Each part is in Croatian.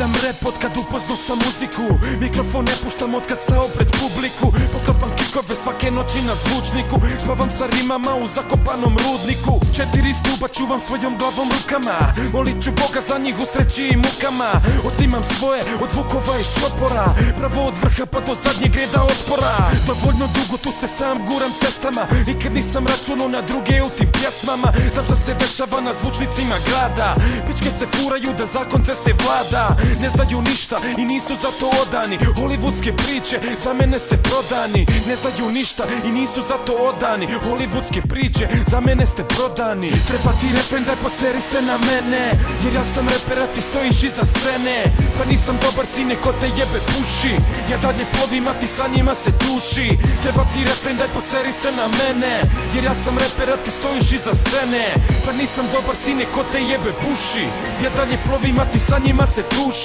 Gledam rap od kad upoznao sam muziku, mikrofon ne puštam od kad stao pred publiku. Poklapam kikove svake noći na zvučniku, spavam sa rimama u zakopanom rudniku. 4 stuba čuvam svojom glavom rukama, molit ću Boga za njih u sreći i mukama. Otimam svoje od vukova iz čopora, pravo od vrha pa do zadnjeg reda otpora. Dovoljno dugo tu se sam guram cestama, nikad nisam računao na druge u tim pjesmama. Znam šta se dešava na zvučnicima grada, pičke se furaju da zakon ceste vlada. Ne znaju ništa i nisu za to odani, hollywoodske priče za mene ste prodani. Ne znaju ništa i nisu za to odani, hollywoodske priče za mene ste prodani. Treba ti refren, daj poseri se na mene, jer ja sam reper a ti stojiš iza scene. Pa nisam dobar sine ko te jebe puši, ja dalje plovim a ti sa njima se tuši. Treba ti refren, daj poseri se na mene, jer ja sam reper a ti stojiš iza scene. Pa nisam dobar sine ko te jebe puši, ja dalje plovim a ti sa njima se tuši.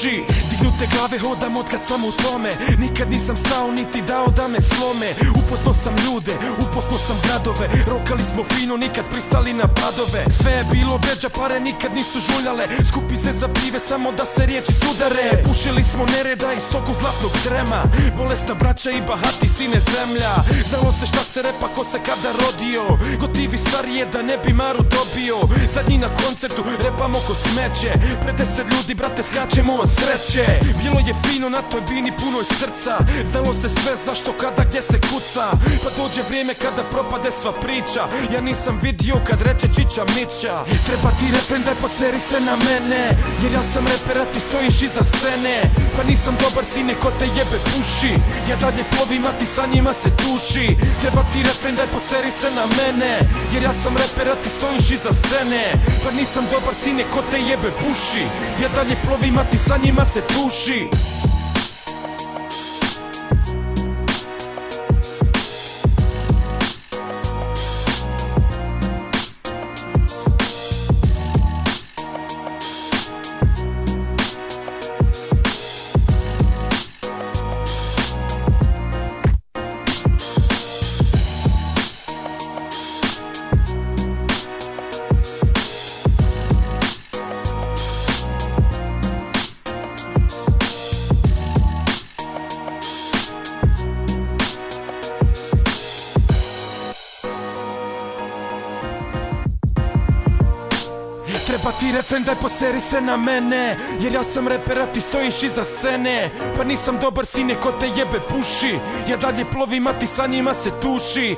Dignute glave hodam od kad sam u tome, nikad nisam stao niti dao da me slome. Upoznao sam ljude, upoznao sam gradove, rokali smo fino, nikad pristali na padove. Sve je bilo beđa, pare nikad nisu žuljale, skupi se za pive samo da se riječi sudare. Pušili smo nereda i stoku zlatnog trema, bolesna braća i bahati sine zemlja. Znalo se šta se repa ko se kada rodio, gotivi starije da ne bi maru dobio. Zadnji na koncertu repamo ko smeće, pre 10 ljudi brate skačemo od sreće. Bilo je fino na toj bini punoj srca, znalo se sve zašto kada gdje se kuca. Pa dođe vrijeme kada propade sva priča, ja nisam vidio kad reče Čića Mića. Treba ti refren, daj poseri se na mene, jer ja sam reper a ti stojiš iza scene. Pa nisam dobar sine ko te jebe puši, ja dalje plovim a ti sa njima se tuši. Treba ti refren, daj poseri se na mene, jer ja sam reper a ti stojiš iza scene. Pa nisam dobar sine ko te jebe puši, ja dalje plovim a ti sa njima se tuši. Treba ti refren, daj poseri se na mene, jer ja sam reper a ti stojiš iza scene. Pa nisam dobar sine ko te jebe puši, ja dalje plovim a ti sa njima se tuši.